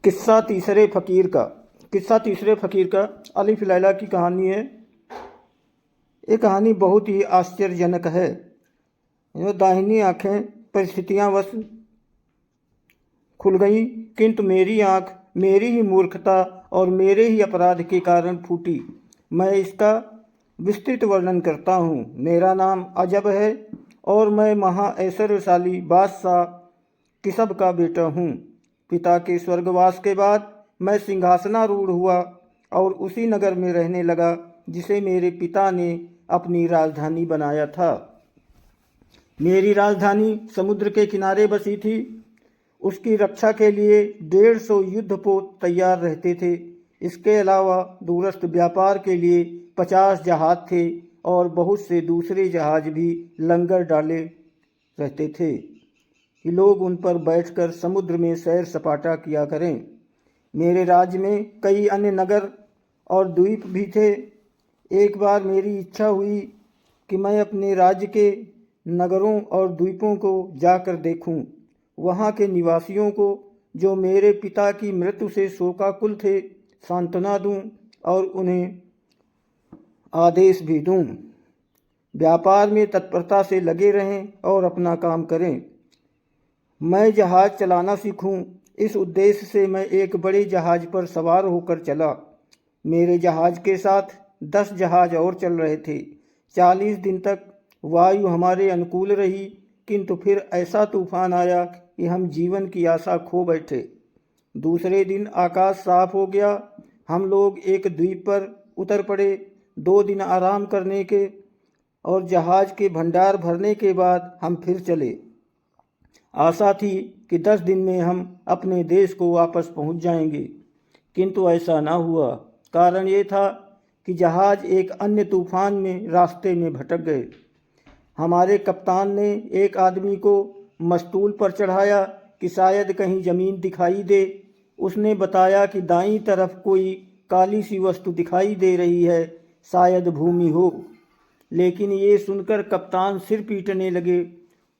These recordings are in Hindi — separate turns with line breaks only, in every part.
किस्सा तीसरे फ़कीर का अलिफ लैला की कहानी है। ये कहानी बहुत ही आश्चर्यजनक है। जो दाहिनी आँखें परिस्थितियाँ वश खुल गईं, किंतु मेरी आँख मेरी ही मूर्खता और मेरे ही अपराध के कारण फूटी। मैं इसका विस्तृत वर्णन करता हूँ। मेरा नाम अजब है और मैं महा ऐश्वर्यशाली बादशाह किसब का बेटा हूँ। पिता के स्वर्गवास के बाद मैं सिंहासनारूढ़ हुआ और उसी नगर में रहने लगा जिसे मेरे पिता ने अपनी राजधानी बनाया था। मेरी राजधानी समुद्र के किनारे बसी थी। उसकी रक्षा के लिए 150 युद्धपोत तैयार रहते थे। इसके अलावा दूरस्थ व्यापार के लिए 50 जहाज थे और बहुत से दूसरे जहाज भी लंगर डाले रहते थे कि लोग उन पर बैठकर समुद्र में सैर सपाटा किया करें। मेरे राज्य में कई अन्य नगर और द्वीप भी थे। एक बार मेरी इच्छा हुई कि मैं अपने राज्य के नगरों और द्वीपों को जाकर देखूं, वहां के निवासियों को जो मेरे पिता की मृत्यु से शोकाकुल थे सांत्वना दूं और उन्हें आदेश भी दूं। व्यापार में तत्परता से लगे रहें और अपना काम करें। मैं जहाज चलाना सीखूं, इस उद्देश्य से मैं एक बड़े जहाज पर सवार होकर चला। मेरे जहाज के साथ 10 जहाज और चल रहे थे। 40 दिन तक वायु हमारे अनुकूल रही, किंतु फिर ऐसा तूफान आया कि हम जीवन की आशा खो बैठे। दूसरे दिन आकाश साफ हो गया। हम लोग एक द्वीप पर उतर पड़े। 2 दिन आराम करने के और जहाज के भंडार भरने के बाद हम फिर चले। आशा थी कि 10 दिन में हम अपने देश को वापस पहुंच जाएंगे, किंतु ऐसा ना हुआ। कारण ये था कि जहाज एक अन्य तूफान में रास्ते में भटक गए। हमारे कप्तान ने एक आदमी को मस्तूल पर चढ़ाया कि शायद कहीं ज़मीन दिखाई दे। उसने बताया कि दाईं तरफ कोई काली सी वस्तु दिखाई दे रही है, शायद भूमि हो। लेकिन ये सुनकर कप्तान सिर पीटने लगे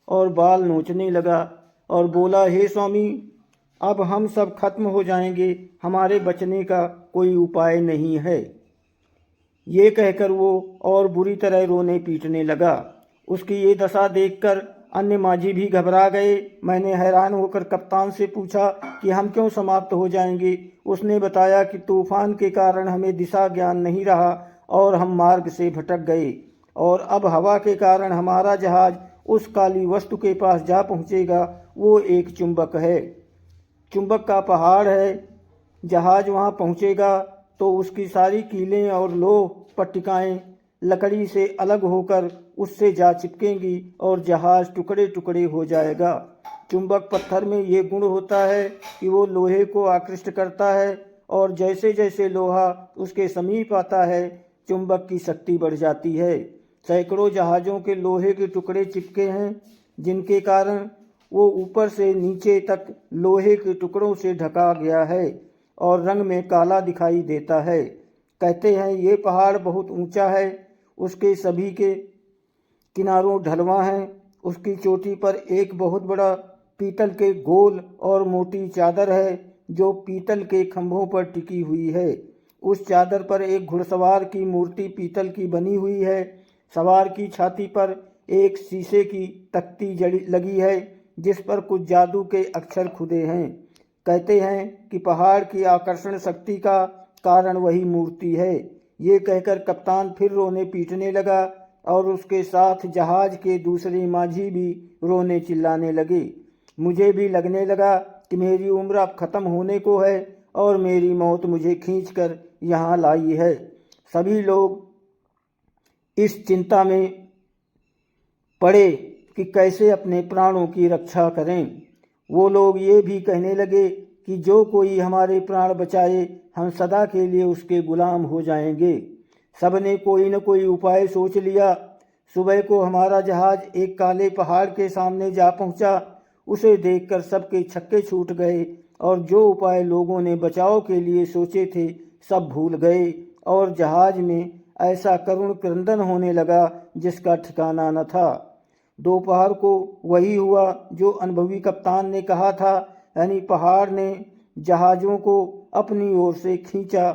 और बाल नोचने लगा और बोला, हे स्वामी, अब हम सब खत्म हो जाएंगे, हमारे बचने का कोई उपाय नहीं है। ये कहकर वो और बुरी तरह रोने पीटने लगा। उसकी ये दशा देखकर अन्य माझी भी घबरा गए। मैंने हैरान होकर कप्तान से पूछा कि हम क्यों समाप्त हो जाएंगे। उसने बताया कि तूफान के कारण हमें दिशा ज्ञान नहीं रहा और हम मार्ग से भटक गए और अब हवा के कारण हमारा जहाज उस काली वस्तु के पास जा पहुंचेगा। वो एक चुंबक है, चुंबक का पहाड़ है। जहाज वहां पहुंचेगा तो उसकी सारी कीलें और लोह पट्टिकाएं लकड़ी से अलग होकर उससे जा चिपकेंगी और जहाज टुकड़े टुकड़े हो जाएगा। चुंबक पत्थर में ये गुण होता है कि वो लोहे को आकृष्ट करता है और जैसे जैसे लोहा उसके समीप आता है चुंबक की शक्ति बढ़ जाती है। सैकड़ों जहाज़ों के लोहे के टुकड़े चिपके हैं, जिनके कारण वो ऊपर से नीचे तक लोहे के टुकड़ों से ढका गया है और रंग में काला दिखाई देता है। कहते हैं ये पहाड़ बहुत ऊंचा है, उसके सभी के किनारों ढलवा हैं। उसकी चोटी पर एक बहुत बड़ा पीतल के गोल और मोटी चादर है जो पीतल के खंभों पर टिकी हुई है। उस चादर पर एक घुड़सवार की मूर्ति पीतल की बनी हुई है। सवार की छाती पर एक शीशे की तख्ती लगी है जिस पर कुछ जादू के अक्षर खुदे हैं। कहते हैं कि पहाड़ की आकर्षण शक्ति का कारण वही मूर्ति है। ये कहकर कप्तान फिर रोने पीटने लगा और उसके साथ जहाज के दूसरे माझी भी रोने चिल्लाने लगे। मुझे भी लगने लगा कि मेरी उम्र अब खत्म होने को है और मेरी मौत मुझे खींचकर यहाँ लाई है। सभी लोग इस चिंता में पड़े कि कैसे अपने प्राणों की रक्षा करें। वो लोग ये भी कहने लगे कि जो कोई हमारे प्राण बचाए हम सदा के लिए उसके गुलाम हो जाएंगे। सबने कोई न कोई उपाय सोच लिया। सुबह को हमारा जहाज एक काले पहाड़ के सामने जा पहुंचा। उसे देखकर सबके छक्के छूट गए और जो उपाय लोगों ने बचाव के लिए सोचे थे सब भूल गए और जहाज में ऐसा करुण क्रंदन होने लगा जिसका ठिकाना न था। दोपहर को वही हुआ जो अनुभवी कप्तान ने कहा था, यानी पहाड़ ने जहाज़ों को अपनी ओर से खींचा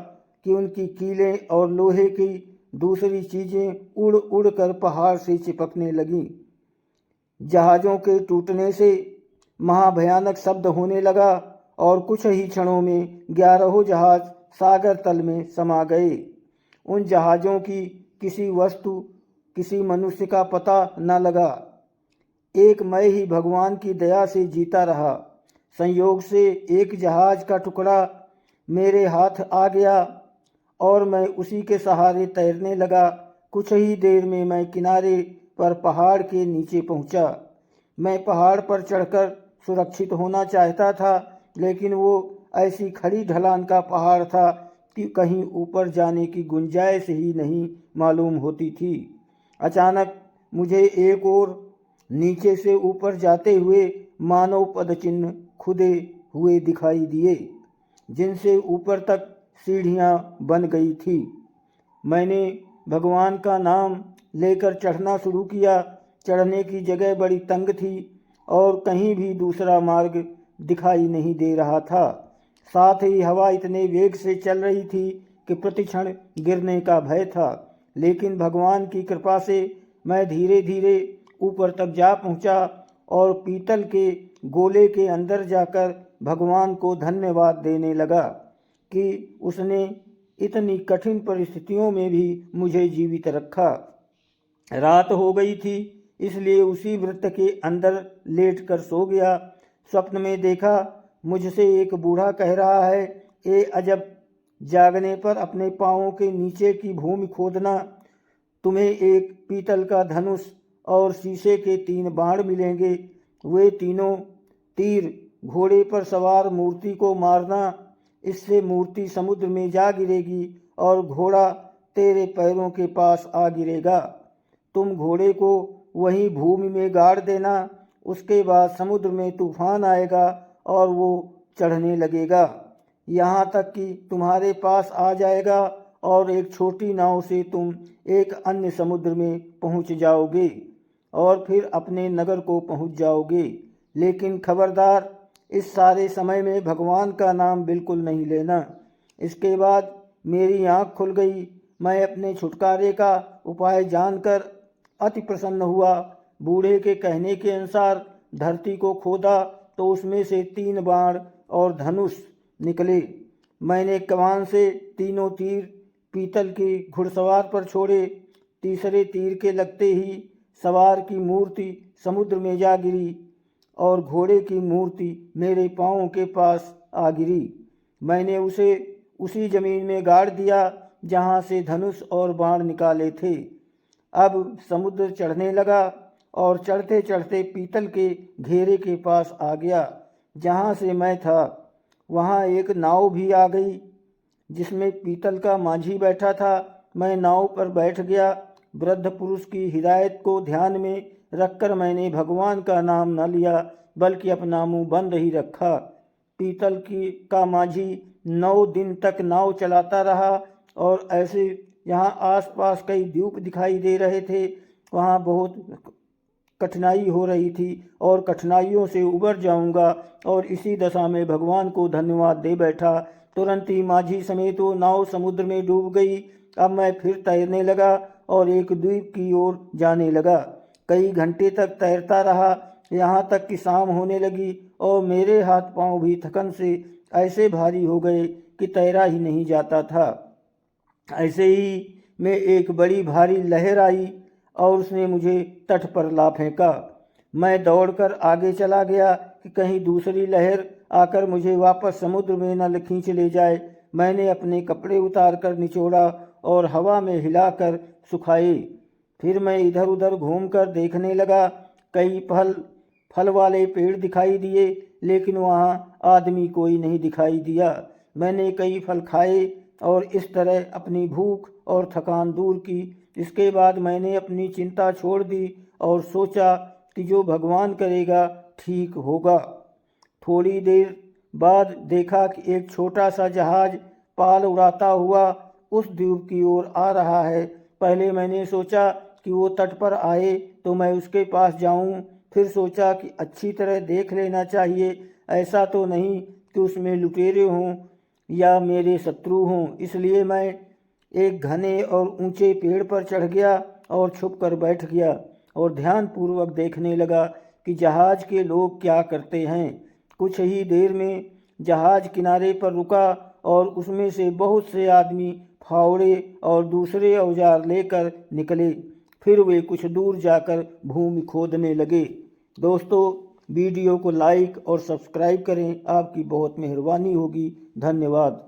कि उनकी कीलें और लोहे की दूसरी चीज़ें उड़ उड़ कर पहाड़ से चिपकने लगीं। जहाज़ों के टूटने से महाभयानक शब्द होने लगा और कुछ ही क्षणों में 11 जहाज सागर तल में समा गए। उन जहाज़ों की किसी वस्तु, किसी मनुष्य का पता न लगा। एक मैं ही भगवान की दया से जीता रहा। संयोग से एक जहाज का टुकड़ा मेरे हाथ आ गया और मैं उसी के सहारे तैरने लगा। कुछ ही देर में मैं किनारे पर पहाड़ के नीचे पहुंचा। मैं पहाड़ पर चढ़कर सुरक्षित होना चाहता था, लेकिन वो ऐसी खड़ी ढलान का पहाड़ था कि कहीं ऊपर जाने की गुंजाइश ही नहीं मालूम होती थी। अचानक मुझे एक और नीचे से ऊपर जाते हुए मानव पदचिन्ह खुदे हुए दिखाई दिए, जिनसे ऊपर तक सीढ़ियां बन गई थी। मैंने भगवान का नाम लेकर चढ़ना शुरू किया। चढ़ने की जगह बड़ी तंग थी और कहीं भी दूसरा मार्ग दिखाई नहीं दे रहा था। साथ ही हवा इतने वेग से चल रही थी कि प्रतिक्षण गिरने का भय था, लेकिन भगवान की कृपा से मैं धीरे धीरे ऊपर तक जा पहुंचा और पीतल के गोले के अंदर जाकर भगवान को धन्यवाद देने लगा कि उसने इतनी कठिन परिस्थितियों में भी मुझे जीवित रखा। रात हो गई थी, इसलिए उसी वृत्त के अंदर लेटकर सो गया। स्वप्न में देखा मुझसे एक बूढ़ा कह रहा है, ए अजब, जागने पर अपने पाँवों के नीचे की भूमि खोदना, तुम्हें एक पीतल का धनुष और शीशे के 3 बाण मिलेंगे। वे तीनों तीर घोड़े पर सवार मूर्ति को मारना, इससे मूर्ति समुद्र में जा गिरेगी और घोड़ा तेरे पैरों के पास आ गिरेगा। तुम घोड़े को वहीं भूमि में गाड़ देना। उसके बाद समुद्र में तूफान आएगा और वो चढ़ने लगेगा, यहाँ तक कि तुम्हारे पास आ जाएगा और एक छोटी नाव से तुम एक अन्य समुद्र में पहुँच जाओगे और फिर अपने नगर को पहुँच जाओगे। लेकिन खबरदार, इस सारे समय में भगवान का नाम बिल्कुल नहीं लेना। इसके बाद मेरी आँख खुल गई। मैं अपने छुटकारे का उपाय जानकर अति प्रसन्न हुआ। बूढ़े के कहने के अनुसार धरती को खोदा तो उसमें से 3 बाण और धनुष निकले। मैंने कमान से तीनों तीर पीतल के घुड़सवार पर छोड़े। तीसरे तीर के लगते ही सवार की मूर्ति समुद्र में जा गिरी और घोड़े की मूर्ति मेरे पाँवों के पास आ गिरी। मैंने उसे उसी जमीन में गाड़ दिया जहाँ से धनुष और बाण निकाले थे। अब समुद्र चढ़ने लगा और चढ़ते चढ़ते पीतल के घेरे के पास आ गया जहाँ से मैं था। वहाँ एक नाव भी आ गई जिसमें पीतल का माझी बैठा था। मैं नाव पर बैठ गया। वृद्ध पुरुष की हिदायत को ध्यान में रखकर मैंने भगवान का नाम न लिया, बल्कि अपना मुंह बंद ही रखा। पीतल का माझी 9 दिन तक नाव चलाता रहा और ऐसे यहाँ आसपास कई द्वीप दिखाई दे रहे थे। वहाँ बहुत कठिनाई हो रही थी और कठिनाइयों से उबर जाऊंगा, और इसी दशा में भगवान को धन्यवाद दे बैठा। तुरंत ही माझी समेत वो नाव समुद्र में डूब गई। अब मैं फिर तैरने लगा और एक द्वीप की ओर जाने लगा। कई घंटे तक तैरता रहा, यहाँ तक कि शाम होने लगी और मेरे हाथ पांव भी थकन से ऐसे भारी हो गए कि तैरा ही नहीं जाता था। ऐसे ही में एक बड़ी भारी लहर आई और उसने मुझे तट पर ला फेंका। मैं दौड़कर आगे चला गया कि कहीं दूसरी लहर आकर मुझे वापस समुद्र में न खींच ले जाए। मैंने अपने कपड़े उतारकर निचोड़ा और हवा में हिलाकर सुखाए। फिर मैं इधर उधर घूमकर देखने लगा। कई फल वाले पेड़ दिखाई दिए, लेकिन वहाँ आदमी कोई नहीं दिखाई दिया। मैंने कई फल खाए और इस तरह अपनी भूख और थकान दूर की। इसके बाद मैंने अपनी चिंता छोड़ दी और सोचा कि जो भगवान करेगा ठीक होगा। थोड़ी देर बाद देखा कि एक छोटा सा जहाज पाल उड़ाता हुआ उस द्वीप की ओर आ रहा है। पहले मैंने सोचा कि वो तट पर आए तो मैं उसके पास जाऊं। फिर सोचा कि अच्छी तरह देख लेना चाहिए, ऐसा तो नहीं कि उसमें लुटेरे हों या मेरे शत्रु हों, इसलिए मैं एक घने और ऊंचे पेड़ पर चढ़ गया और छुप कर बैठ गया और ध्यानपूर्वक देखने लगा कि जहाज के लोग क्या करते हैं। कुछ ही देर में जहाज किनारे पर रुका और उसमें से बहुत से आदमी फावड़े और दूसरे औजार लेकर निकले। फिर वे कुछ दूर जाकर भूमि खोदने लगे। दोस्तों, वीडियो को लाइक और सब्सक्राइब करें, आपकी बहुत मेहरबानी होगी। धन्यवाद।